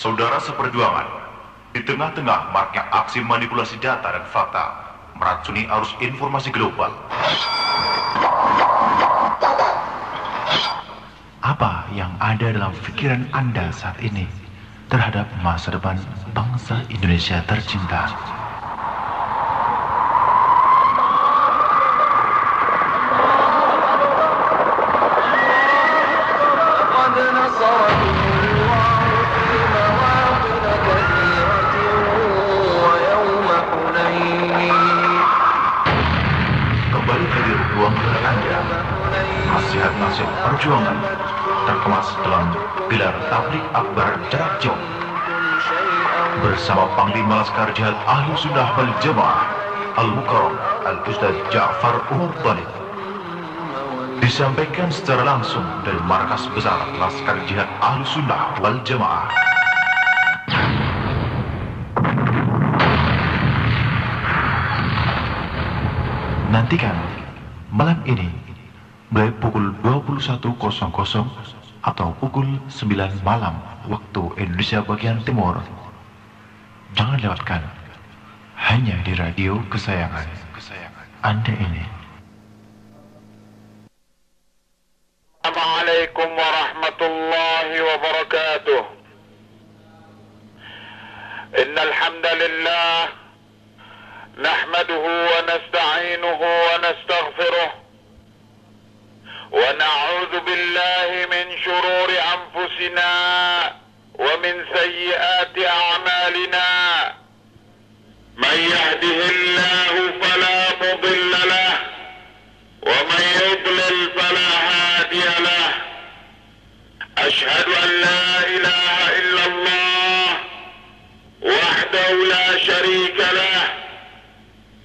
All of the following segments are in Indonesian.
Saudara seperjuangan, di tengah-tengah maraknya aksi manipulasi data dan fakta, meracuni arus informasi global. Apa yang ada dalam pikiran Anda saat ini terhadap masa depan bangsa Indonesia tercinta? Nasihat-nasihat perjuangan terkemas dalam gelar tablik akbar jarak jauh bersama Panglima Laskar Jihad Ahlus Sunnah wal Jamaah Al-Mukarram Al-Ustaz Ja'far Umar Thalib, disampaikan secara langsung dari markas besar Laskar Jihad Ahlus Sunnah wal Jamaah. Nantikan malam ini mulai pukul 21.00 atau pukul 9 malam waktu Indonesia bagian timur. Jangan lewatkan, hanya di radio kesayangan Anda ini. Assalamualaikum warahmatullahi wabarakatuh. Innal hamdalillah nahmaduhu wa nasta'inuhu wa nastaghfiruh ونعوذ بالله من شرور أنفسنا ومن سيئات أعمالنا من يهده الله فلا مضل له ومن يضلل فلا هادي له أشهد أن لا إله إلا الله وحده لا شريك له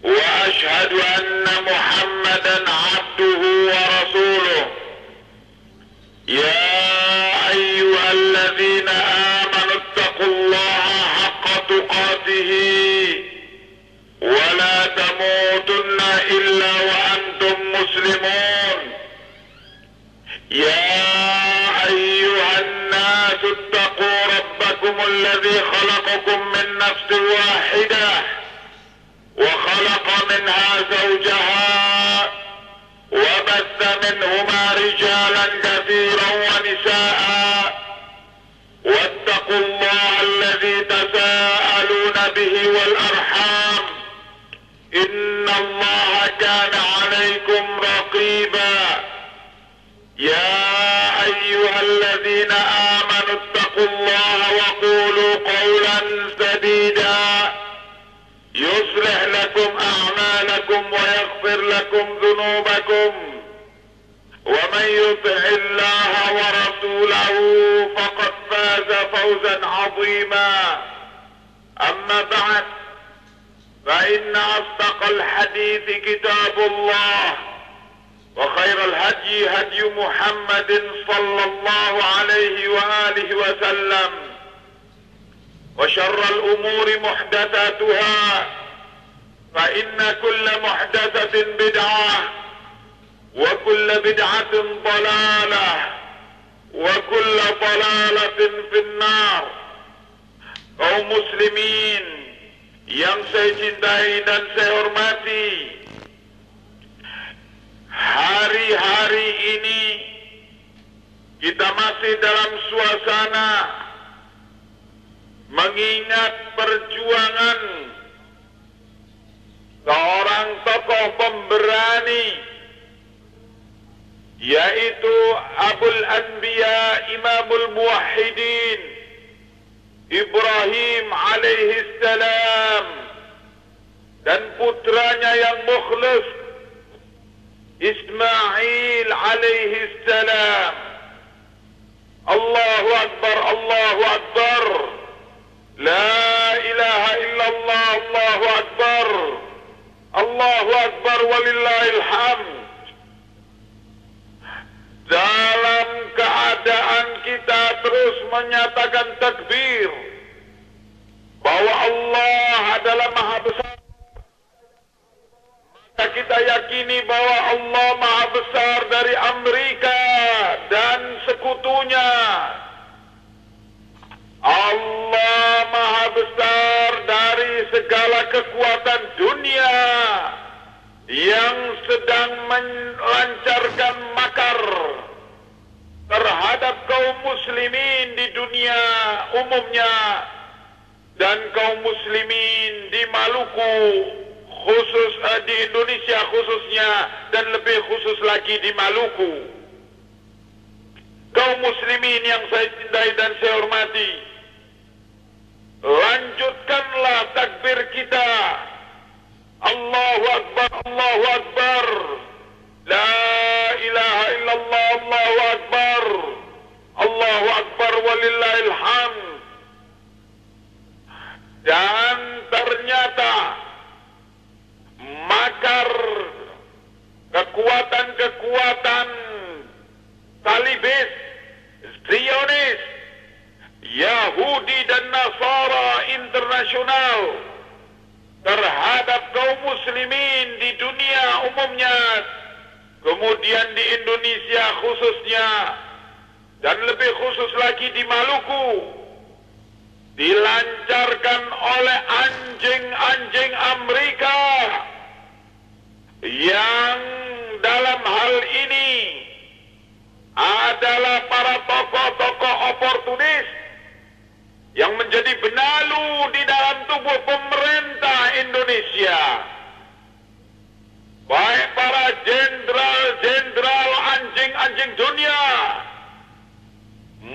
وأشهد أن محمدا عبده ورسوله يا أيها الذين آمنوا اتقوا الله حق تقاته ولا تموتن إلا وأنتم مسلمون يا أيها الناس اتقوا ربكم الذي خلقكم من نفس واحدة وخلق منها زوجها وبث منهما رجالا كثيرا ونساء واتقوا الله الذي تساءلون به والأرحام إن الله كان عليكم رقيبا يا أيها الذين آمنوا اتقوا الله وقولوا قولا سديدا يصلح لكم أعمالكم ويغفر لكم ذنوبكم ومن يطع الله ورسوله فقد فاز فوزا عظيما أما بعد فإن أصدق الحديث كتاب الله وخير الهدي هدي محمد صلى الله عليه وآله وسلم وشر الأمور محدثاتها فإن كل محدثة بدعة وكل بدعة ضلالة وكل ضلالة في النار. Kaum muslimin yang saya cintai dan saya hormati, hari-hari ini kita masih dalam suasana mengingat perjuangan seorang tokoh pemberani, yaitu Abul Anbiya Imamul Muwahhidin Ibrahim alaihi salam dan putranya yang mukhlis Ismail alaihi salam. Allahu Akbar, Allahu Akbar. La ilaha illallah, Allahu Akbar. Allahu Akbar walillahil hamd. Dalam keadaan kita terus menyatakan takbir bahwa Allah adalah Maha Besar, maka kita yakini bahwa Allah Maha Besar dari Amerika dan sekutunya. Allah Besar dari segala kekuatan dunia yang sedang melancarkan makar terhadap kaum muslimin di dunia umumnya dan kaum muslimin di Maluku khusus di Indonesia khususnya dan lebih khusus lagi di Maluku. Kaum muslimin yang saya cintai dan saya hormati, lanjutkanlah takbir kita. Allahu Akbar, Allahu Akbar. La ilaha illallah, Allahu Akbar. Allahu Akbar walillahil hamd. Dan ternyata makar kekuatan-kekuatan Talibis, Zionis, Yahudi dan Nasara internasional terhadap kaum muslimin di dunia umumnya, kemudian di Indonesia khususnya, dan lebih khusus lagi di Maluku, dilancarkan oleh anjing-anjing Amerika yang dalam hal ini adalah para tokoh-tokoh oportunis yang menjadi benalu di dalam tubuh pemerintah Indonesia. Baik para jenderal-jenderal anjing-anjing dunia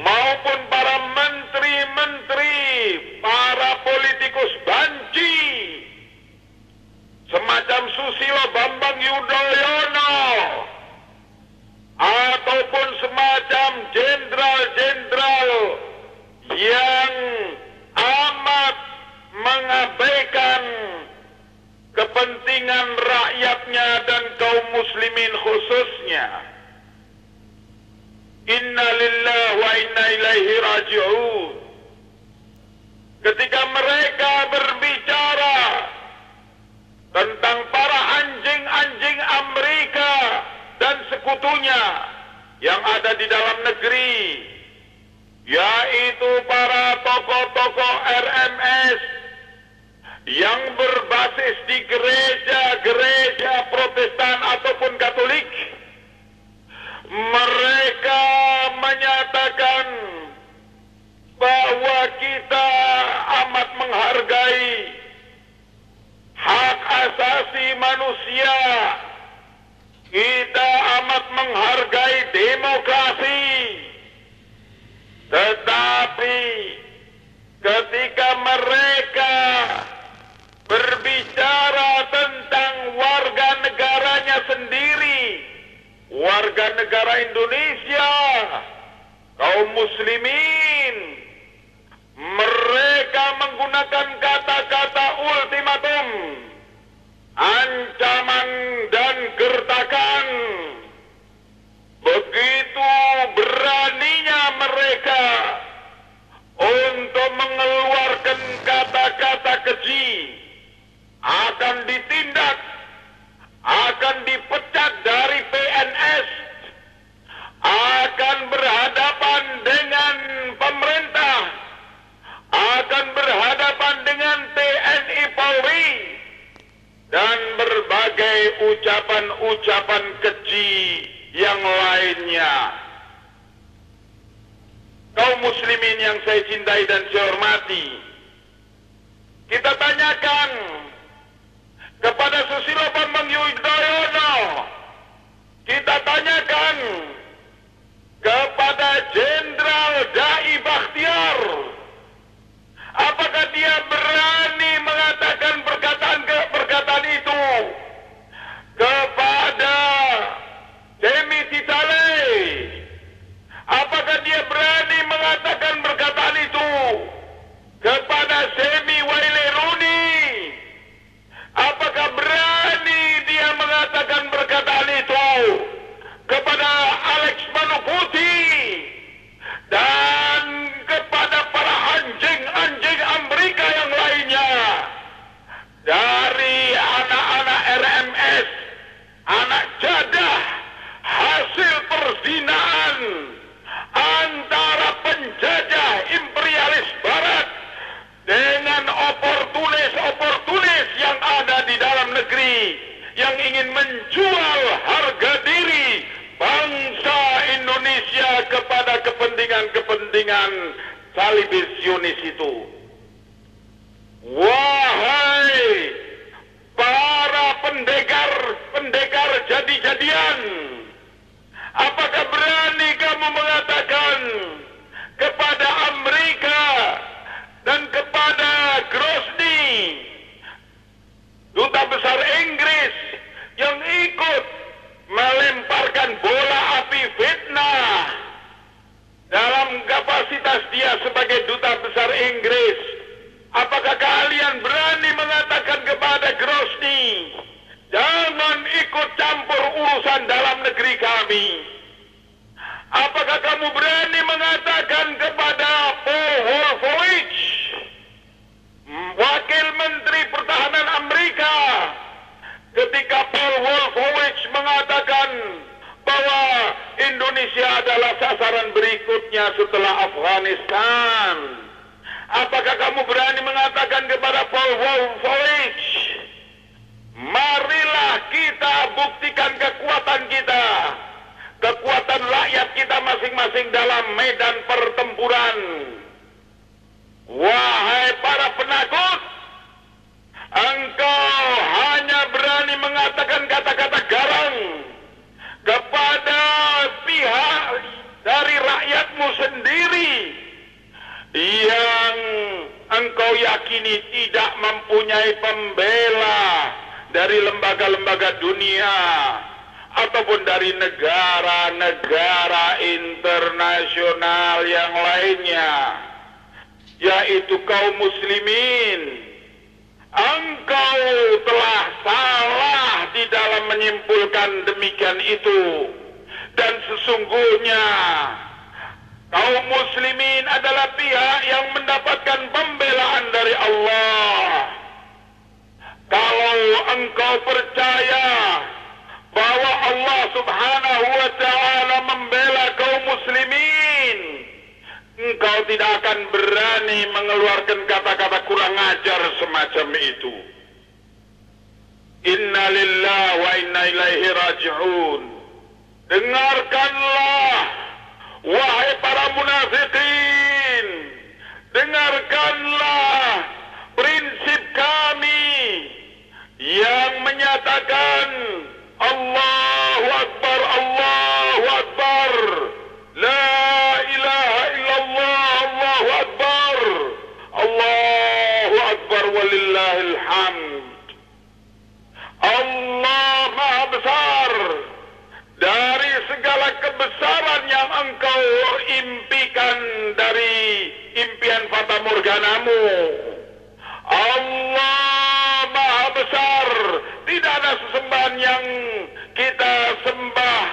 maupun para menteri-menteri, para politikus banci semacam Susilo Bambang Yudhoyono ataupun semacam jenderal-jenderal yang amat mengabaikan kepentingan rakyatnya dan kaum muslimin khususnya. Inna lillahi wa inna ilaihi raji'un. Ketika mereka berbicara tentang para anjing-anjing Amerika dan sekutunya yang ada di dalam negeri, yaitu para tokoh-tokoh RMS yang berbasis di gereja-gereja Protestan ataupun Katolik, mereka menyatakan bahwa kita amat menghargai hak asasi manusia, kita amat menghargai demokrasi, tetapi ketika mereka berbicara tentang warga negaranya sendiri, warga negara Indonesia, kaum muslimin, mereka menggunakan kata-kata ultimatum, ancaman dan gertakan. Begitu beraninya mereka untuk mengeluarkan kata-kata keji, akan ditindak, akan dipecat dari PNS, akan berhadapan dengan pemerintah, akan berhadapan dengan TNI Polri, dan berbagai ucapan-ucapan keji yang lainnya. Kaum muslimin yang saya cintai dan saya hormati, kita tanyakan kepada Susilo Bambang Yudhoyono, kita tanyakan kepada Jenderal Dai Bakhtiar, apakah dia berani mengatakan perkataan itu kepada Demi Titale? Apakah dia berani mengatakan perkataan itu kepada Semi Wailiruni? Apakah berani dia mengatakan perkataan itu kepada Alex Manuputi? negeri yang ingin menjual harga diri bangsa Indonesia kepada kepentingan-kepentingan Salibis Zionis itu. Wahai para pendekar jadi-jadian, apakah berani kamu mengatakan kepada Amerika dan kepada Grozny, duta besar Inggris yang ikut melemparkan bola api fitnah dalam kapasitas dia sebagai duta besar Inggris, apakah kalian berani mengatakan kepada Grozny, jangan ikut campur urusan dalam negeri kami? Apakah kamu berani mengatakan kepada Paul Wolfowitz, Wakil Menteri Pertahanan Amerika, ketika Paul Wolfowitz mengatakan bahwa Indonesia adalah sasaran berikutnya setelah Afghanistan, apakah kamu berani mengatakan kepada Paul Wolfowitz, marilah kita buktikan kekuatan kita, kekuatan rakyat kita masing-masing dalam medan pertempuran. Wahai para penakut, engkau hanya berani mengatakan kata-kata garang kepada pihak dari rakyatmu sendiri yang engkau yakini tidak mempunyai pembela dari lembaga-lembaga dunia ataupun dari negara-negara internasional yang lainnya, yaitu kaum muslimin. Engkau telah salah di dalam menyimpulkan demikian itu, dan sesungguhnya kaum muslimin adalah pihak yang mendapatkan pembelaan dari Allah. Kalau engkau percaya bahwa Allah Subhanahu wa ta'ala membela kaum muslimin, engkau tidak akan berani mengeluarkan kata-kata kurang ajar semacam itu. Inna lillahi wa inna ilaihi raji'un. Dengarkanlah, wahai para munafikin, dengarkanlah prinsip kami yang menyatakan Allahu Akbar, Allahu Akbar, La ilaha illallah, Allahu Akbar, Allahu Akbar walillahil hamd. Allah Maha Besar dari segala kebesaran yang engkau impikan dari impian fata morganamu. Allah Maha Besar, tidak ada sesembahan yang kita sembah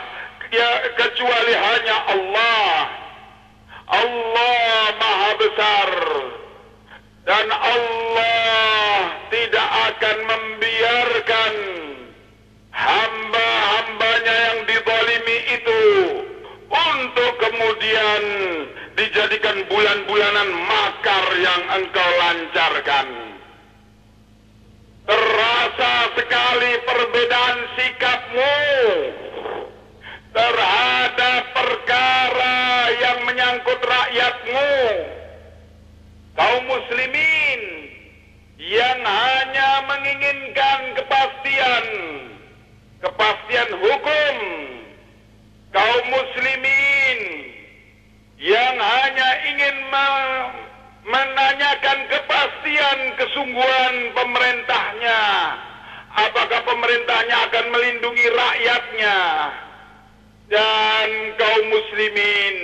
ya kecuali hanya Allah. Allah Maha Besar, dan Allah tidak akan membiarkan hamba-hambanya yang dizalimi itu untuk kemudian dijadikan bulan-bulanan makar yang engkau lancarkan. Terasa sekali perbedaan sikapmu terhadap perkara yang menyangkut rakyatmu. Kaum muslimin yang hanya menginginkan kepastian hukum, kaum muslimin yang hanya ingin menanyakan kepastian kesungguhan pemerintahnya, apakah pemerintahnya akan melindungi rakyatnya. Dan kaum muslimin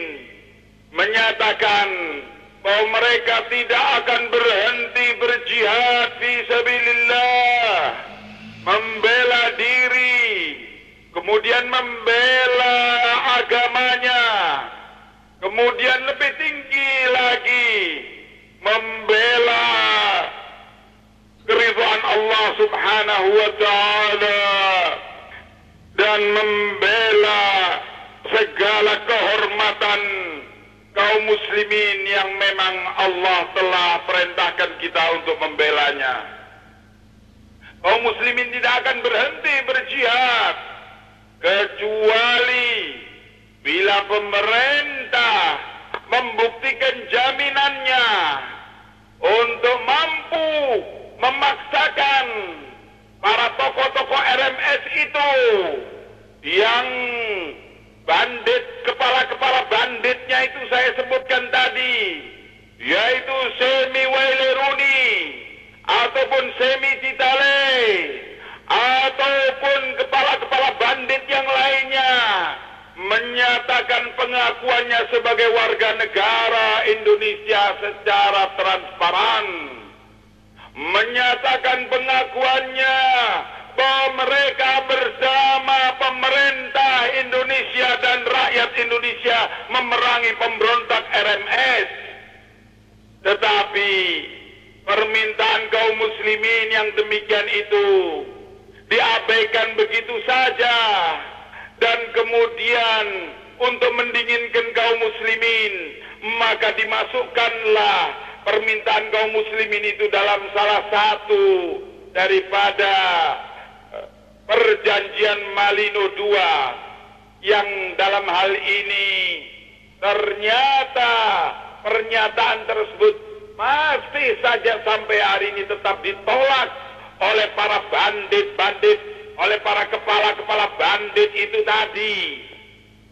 menyatakan bahwa mereka tidak akan berhenti berjihad fi sabilillah, membela diri, kemudian membela agamanya, kemudian lebih tinggi lagi membela keridhaan Allah Subhanahu wa ta'ala dan membela segala kehormatan kaum muslimin yang memang Allah telah perintahkan kita untuk membelanya. Kaum muslimin tidak akan berhenti berjihad kecuali bila pemerintah membuktikan jaminannya untuk mampu memaksakan para tokoh-tokoh RMS itu yang bandit, kepala-kepala banditnya itu saya sebutkan tadi, yaitu Semi Waileruni ataupun Semi Titale ataupun kepala-kepala bandit yang lainnya, menyatakan pengakuannya sebagai warga negara Indonesia secara transparan, menyatakan pengakuannya bahwa mereka bersama pemerintah Indonesia dan rakyat Indonesia memerangi pemberontak RMS. Tetapi permintaan kaum muslimin yang demikian itu diabaikan begitu saja, dan kemudian untuk mendinginkan kaum muslimin maka dimasukkanlah permintaan kaum muslimin itu dalam salah satu daripada perjanjian Malino II, yang dalam hal ini ternyata pernyataan tersebut masih saja sampai hari ini tetap ditolak oleh para bandit-bandit, oleh para kepala-kepala bandit itu tadi.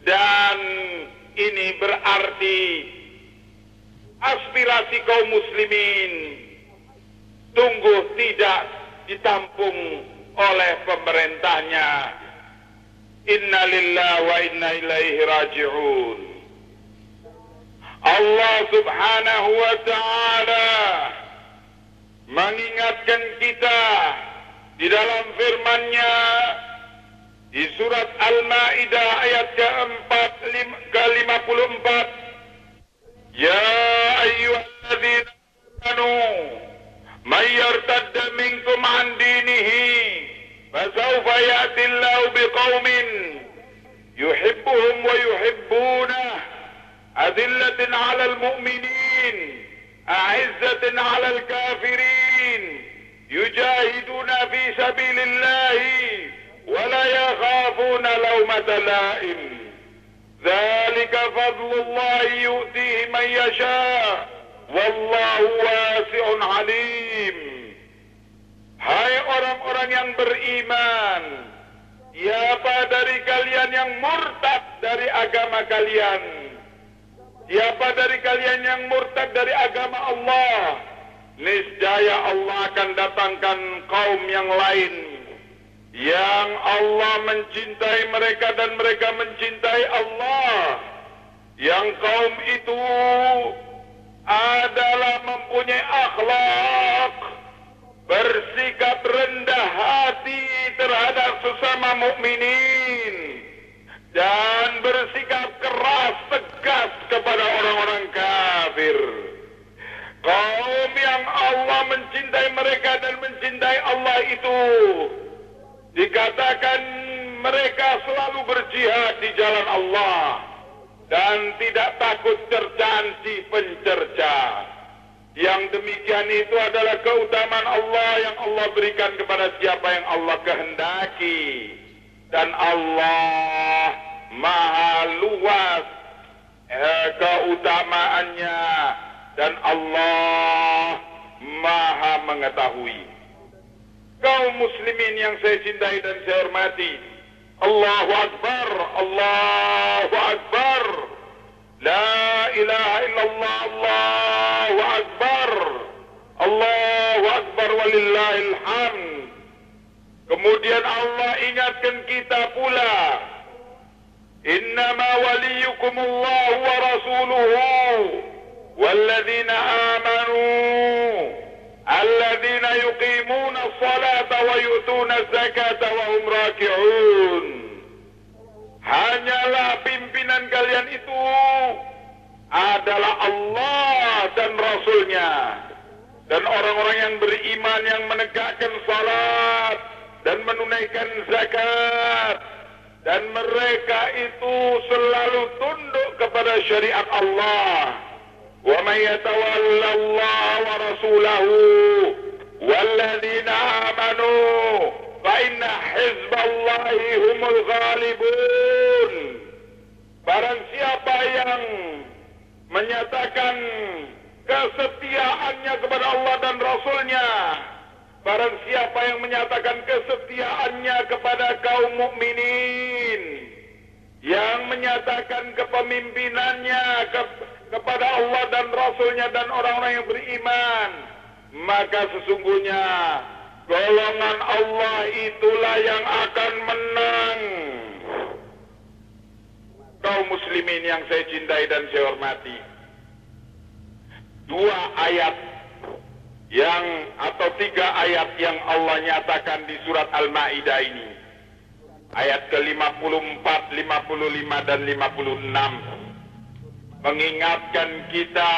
Dan ini berarti aspirasi kaum muslimin sungguh tidak ditampung oleh pemerintahnya. Inna lillahi wa inna ilaihi raji'un. Allah subhanahu wa ta'ala mengingatkan kita di dalam firman-Nya di surat Al-Maidah ayat ke-54, Ya ayyuhalladzina amanu man yartadda minkum an dinihi fasawfa ya'ti Allahu biqaumin yuhibbuhum wa yuhibbunah adillatin 'alal mu'minin a'izzatin 'alal kafirin yujahiduna fi sabilillahi wa la yakhafuna lawmata la'im dzalika fadlullahi yu'tihi man yasha' wallahu wasi'un 'alim. Hai orang-orang yang beriman, siapa dari kalian yang murtad dari agama kalian, siapa dari kalian yang murtad dari agama Allah, niscaya Allah akan datangkan kaum yang lain yang Allah mencintai mereka dan mereka mencintai Allah, yang kaum itu adalah mempunyai akhlak, bersikap rendah hati terhadap sesama mukminin, dan bersikap keras tegas kepada orang-orang kafir. Kaum yang Allah mencintai mereka dan mencintai Allah itu dikatakan mereka selalu berjihad di jalan Allah dan tidak takut cercaan si pencerca. Yang demikian itu adalah keutamaan Allah yang Allah berikan kepada siapa yang Allah kehendaki. Dan Allah maha luas keutamaannya, dan Allah maha mengetahui. Kaum muslimin yang saya cintai dan saya hormati, Allahu Akbar, Allahu Akbar, La ilaha illallah, Allahu Akbar, Allahu Akbar walillahil hamd. Kemudian Allah ingatkan kita pula, Innama waliyukumullahu wa rasuluhu walladzina amanu alladzina yuqimuna as-salata wa yu'tuna az-zakata wa hum raki'un. Hanyalah pimpinan kalian itu adalah Allah dan Rasulnya, dan orang-orang yang beriman yang menegakkan salat dan menunaikan zakat, dan mereka itu selalu tunduk kepada syariat Allah. Wa may yatawalla Allah wa rasulahu walladzina amanu fa inna hizballahi humul ghalibun. Barang siapa yang menyatakan kesetiaannya kepada Allah dan Rasulnya, barang siapa yang menyatakan kesetiaannya kepada kaum mukminin, yang menyatakan kepemimpinannya kepada Allah dan Rasulnya dan orang-orang yang beriman, maka sesungguhnya golongan Allah itulah yang akan menang. Kaum muslimin yang saya cintai dan saya hormati, tiga ayat yang Allah nyatakan di surat Al-Maidah ini, ayat ke-54, 55 dan 56, mengingatkan kita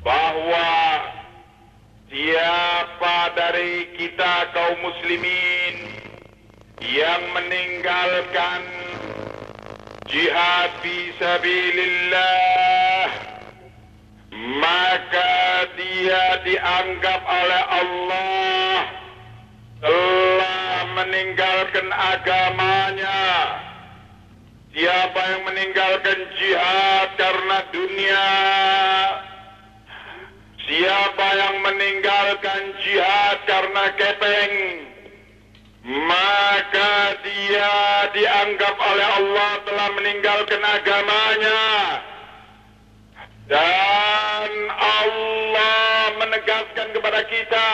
bahwa siapa dari kita kaum muslimin yang meninggalkan jihad fi sabilillah, maka dia dianggap oleh Allah telah meninggalkan agamanya. Siapa yang meninggalkan jihad karena dunia, siapa yang meninggalkan jihad karena kepeng, maka dia dianggap oleh Allah telah meninggalkan agamanya. Dan Allah menegaskan kepada kita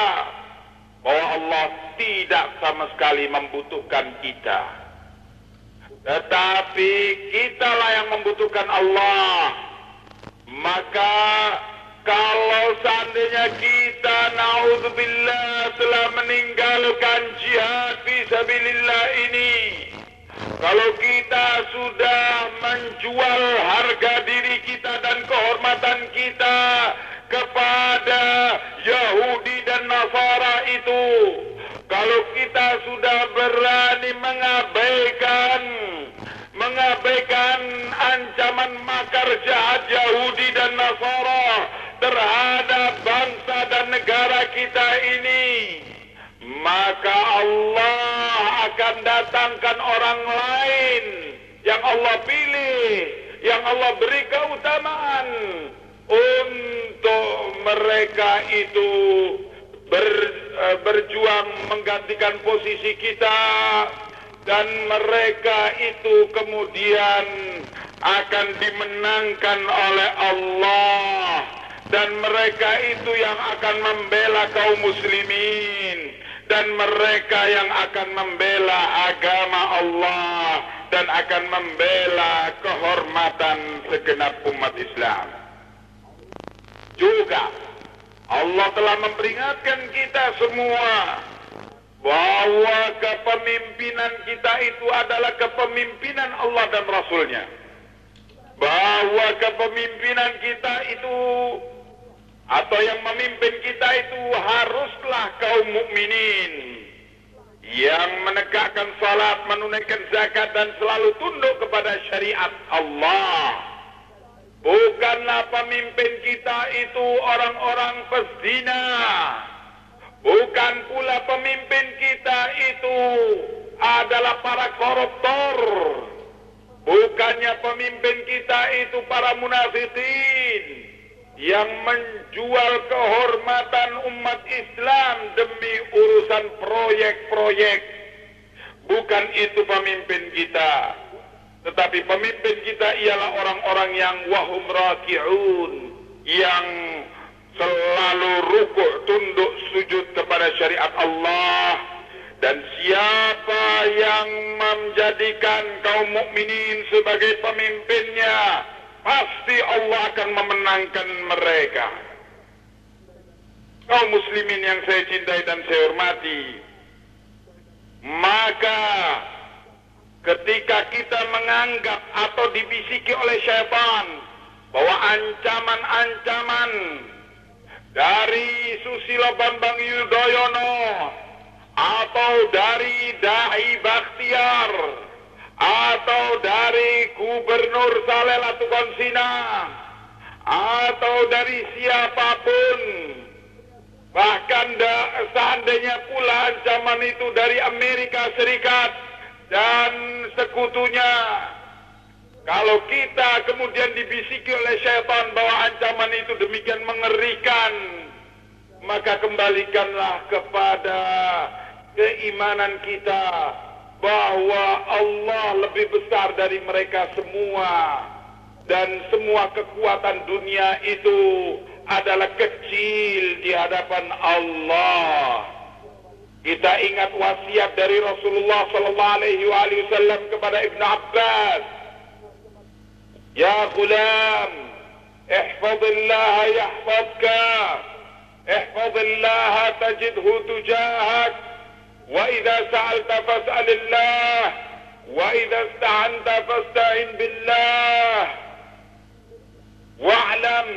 bahwa Allah tidak sama sekali membutuhkan kita, tetapi kitalah yang membutuhkan Allah. Maka kalau seandainya kita naudzubillah telah meninggalkan jihad fisabilillah ini, kalau kita sudah menjual harga diri kita dan kehormatan kita kepada Yahudi dan Nasara itu, kalau kita sudah berani mengabaikan ancaman makar jahat Yahudi dan Nasara terhadap bangsa dan negara kita ini, maka Allah akan datangkan orang lain yang Allah pilih, yang Allah beri keutamaan untuk mereka itu berjuang menggantikan posisi kita, dan mereka itu kemudian akan dimenangkan oleh Allah, dan mereka itu yang akan membela kaum muslimin, dan mereka yang akan membela agama Allah dan akan membela kehormatan segenap umat Islam. Juga Allah telah memperingatkan kita semua bahwa kepemimpinan kita itu adalah kepemimpinan Allah dan Rasulnya. Bahwa kepemimpinan kita itu, atau yang memimpin kita itu, haruslah kaum mukminin yang menegakkan salat, menunaikan zakat, dan selalu tunduk kepada syariat Allah. Bukanlah pemimpin kita itu orang-orang pezina. Bukan pula pemimpin kita itu adalah para koruptor. Bukannya pemimpin kita itu para munafikin yang menjual kehormatan umat Islam demi urusan proyek-proyek. Bukan itu pemimpin kita. Tetapi pemimpin kita ialah orang-orang yang wahum raki'un, yang selalu rukuk, tunduk, sujud kepada syariat Allah. Dan siapa yang menjadikan kaum mukminin sebagai pemimpinnya, pasti Allah akan memenangkan mereka. Kaum muslimin yang saya cintai dan saya hormati, maka ketika kita menganggap atau dibisiki oleh syaitan bahwa ancaman-ancaman dari Susilo Bambang Yudhoyono atau dari Dai Bakhtiar atau dari Gubernur Saleh Latukonsina atau dari siapapun Bahkan seandainya pula ancaman itu dari Amerika Serikat dan sekutunya, kalau kita kemudian dibisiki oleh syaitan bahwa ancaman itu demikian mengerikan, maka kembalikanlah kepada keimanan kita bahwa Allah lebih besar dari mereka semua, dan semua kekuatan dunia itu adalah kecil di hadapan Allah. Kita ingat wasiat dari Rasulullah sallallahu alaihi wasallam kepada Ibn Abbas, "Ya ghulam, ihfazillah yahfazka, ihfazillah tajidhu tujahak, wa idza sa'alta fas'alillah, wa idza ista'anta fasta'in billah. Wa'lam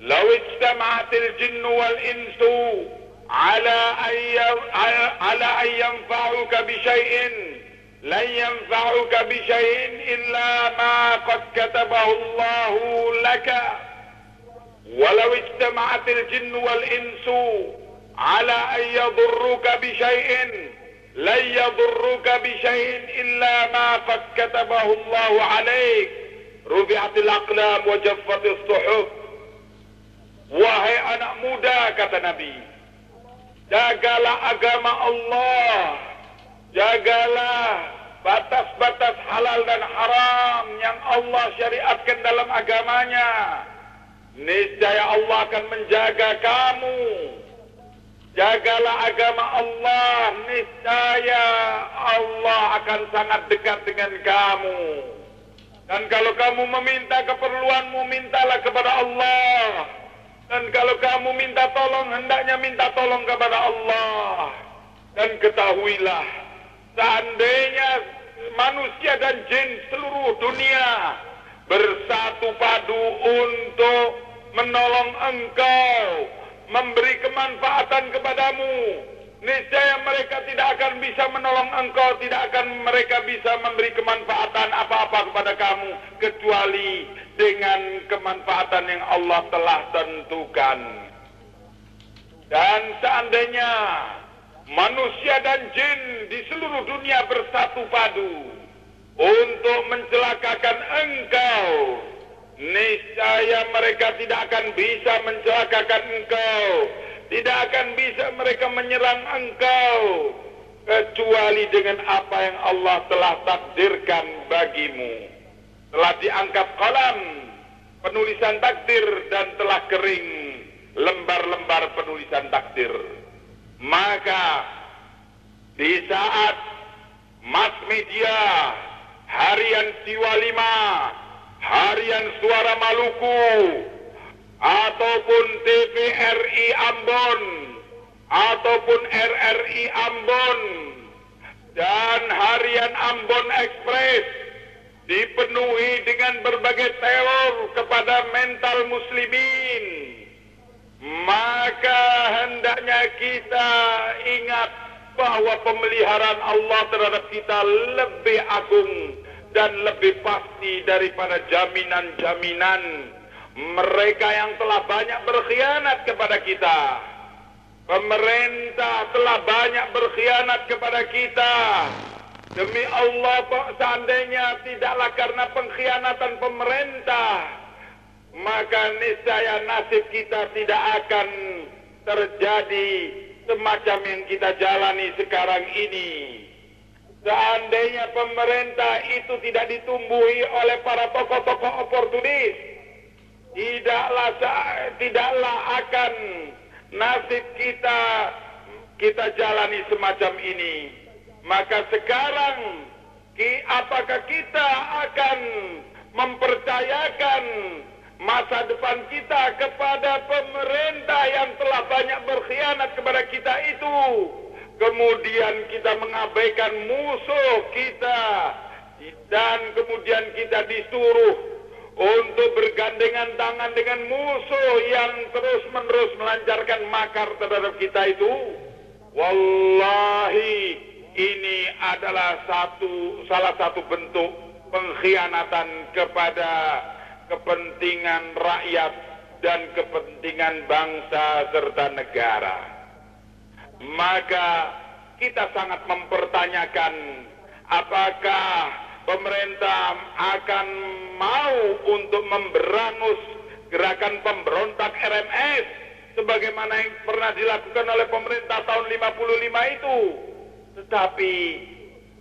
law ijtama'atil jinnu wal insu على أن ينفعوك بشيء لن ينفعوك بشيء إلا ما قد كتبه الله لك ولو اجتمعت الجن والإنس على أن يضروك بشيء لن يضروك بشيء إلا ما قد كتبه الله عليك رفعت الأقلام وجفت الصحف." Wahai anak muda, kata Nabi, jagalah agama Allah, jagalah batas-batas halal dan haram yang Allah syariatkan dalam agamanya. Niscaya Allah akan menjaga kamu. Jagalah agama Allah, niscaya Allah akan sangat dekat dengan kamu. Dan kalau kamu meminta keperluanmu, mintalah kepada Allah. Dan kalau kamu minta tolong, hendaknya minta tolong kepada Allah. Dan ketahuilah, seandainya manusia dan jin seluruh dunia bersatu padu untuk menolong engkau, memberi kemanfaatan kepadamu, niscaya mereka tidak akan bisa menolong engkau, tidak akan mereka bisa memberi kemanfaatan apa-apa kepada kamu, kecuali dengan kemanfaatan yang Allah telah tentukan. Dan seandainya manusia dan jin di seluruh dunia bersatu padu untuk mencelakakan engkau, niscaya mereka tidak akan bisa mencelakakan engkau, tidak akan bisa mereka menyerang engkau, kecuali dengan apa yang Allah telah takdirkan bagimu. Telah diangkat qalam penulisan takdir dan telah kering lembar-lembar penulisan takdir. Maka di saat mass media, harian Siwalima, harian Suara Maluku, ataupun TVRI Ambon, ataupun RRI Ambon, dan harian Ambon Express dipenuhi dengan berbagai teror kepada mental muslimin, maka hendaknya kita ingat bahwa pemeliharaan Allah terhadap kita lebih agung dan lebih pasti daripada jaminan-jaminan mereka yang telah banyak berkhianat kepada kita. Pemerintah telah banyak berkhianat kepada kita. Demi Allah, seandainya tidaklah karena pengkhianatan pemerintah, maka niscaya nasib kita tidak akan terjadi semacam yang kita jalani sekarang ini. Seandainya pemerintah itu tidak ditumbuhi oleh para tokoh-tokoh oportunis, tidaklah akan nasib kita jalani semacam ini. Maka sekarang, apakah kita akan mempercayakan masa depan kita kepada pemerintah yang telah banyak berkhianat kepada kita itu, kemudian kita mengabaikan musuh kita, dan kemudian kita disuruh untuk bergandengan tangan dengan musuh yang terus-menerus melancarkan makar terhadap kita itu? Wallahi, ini adalah salah satu bentuk pengkhianatan kepada kepentingan rakyat dan kepentingan bangsa serta negara. Maka kita sangat mempertanyakan apakah pemerintah akan mau untuk memberangus gerakan pemberontak RMS sebagaimana yang pernah dilakukan oleh pemerintah tahun 55 itu. Tetapi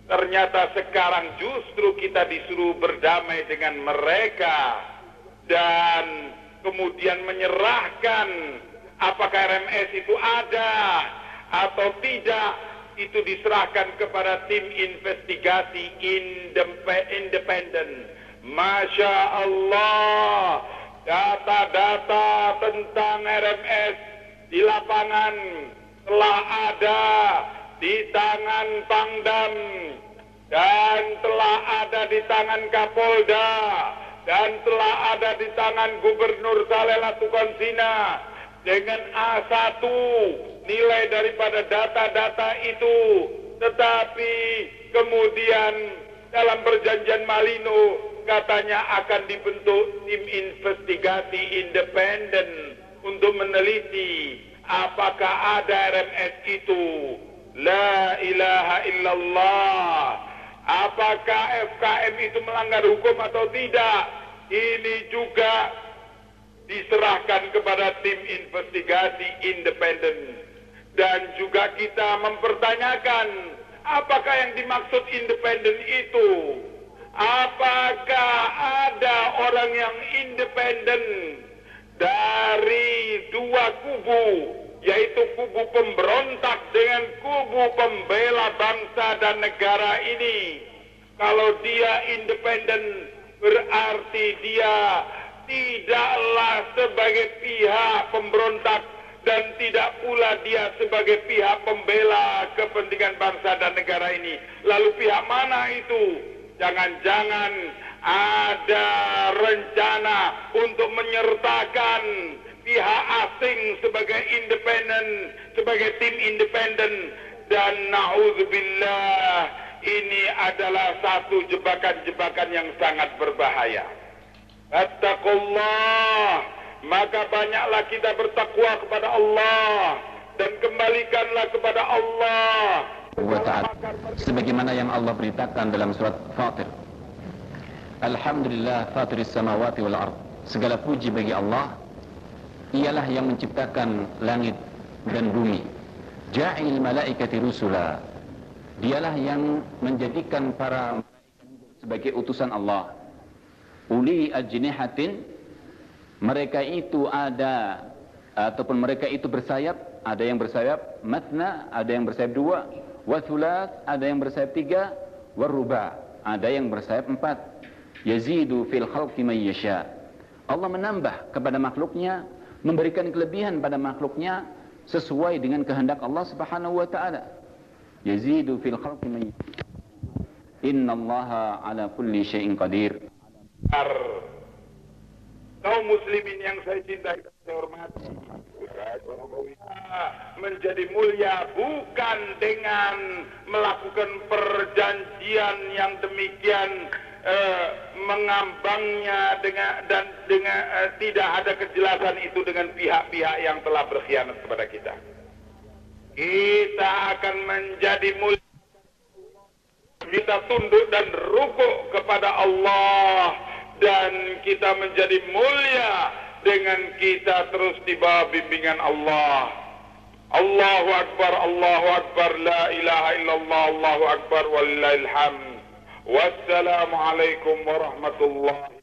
ternyata sekarang justru kita disuruh berdamai dengan mereka dan kemudian menyerahkan apakah RMS itu ada atau tidak, itu diserahkan kepada tim investigasi independen. Masya Allah, data-data tentang RMS di lapangan telah ada di tangan Pangdam dan telah ada di tangan Kapolda dan telah ada di tangan Gubernur Saleh Latukonsina. Dengan A1 nilai daripada data-data itu, tetapi kemudian dalam perjanjian Malino katanya akan dibentuk tim investigasi independen untuk meneliti apakah ada RMS itu. La ilaha illallah. Apakah FKM itu melanggar hukum atau tidak? Ini juga diserahkan kepada tim investigasi independen. Dan juga kita mempertanyakan apakah yang dimaksud independen itu. Apakah ada orang yang independen dari dua kubu, yaitu kubu pemberontak dengan kubu pembela bangsa dan negara ini? Kalau dia independen, berarti dia tidaklah sebagai pihak pemberontak dan tidak pula dia sebagai pihak pembela kepentingan bangsa dan negara ini. Lalu pihak mana itu? Jangan-jangan ada rencana untuk menyertakan pihak asing sebagai independen, sebagai tim independen, dan na'udzubillah, ini adalah satu jebakan-jebakan yang sangat berbahaya. Attaqullah, maka banyaklah kita bertakwa kepada Allah dan kembalikanlah kepada Allah wa ta'ala sebagaimana yang Allah beritakan dalam surat Fatir. Alhamdulillah fatiris samawati wal ard. Segala puji bagi Allah, ialah yang menciptakan langit dan bumi. Ja'il malaikati rusula. Dialah yang menjadikan para malaikat sebagai utusan Allah. Uli ajnihatin, mereka itu ada ataupun mereka itu bersayap, ada yang bersayap matna, ada yang bersayap dua, wa thulath, ada yang bersayap tiga, wa ruba, ada yang bersayap empat. Yazidu fil khalqi man yasha. Allah menambah kepada makhluknya, memberikan kelebihan pada makhluknya sesuai dengan kehendak Allah Subhanahu wa taala. Yazidu fil khalqi man yasha. Innallaha ala kulli syai'in qadir. Kaum muslimin yang saya cintai dan saya hormati, menjadi mulia bukan dengan melakukan perjanjian yang demikian mengambangnya dengan tidak ada kejelasan itu dengan pihak-pihak yang telah berkhianat kepada kita. Kita akan menjadi mulia, kita tunduk dan rukuk kepada Allah, dan kita menjadi mulia dengan kita terus di bawah bimbingan Allah. Allahu Akbar, la ilaha illallah, Allahu Akbar, walillahil hamd. Wassalamualaikum warahmatullahi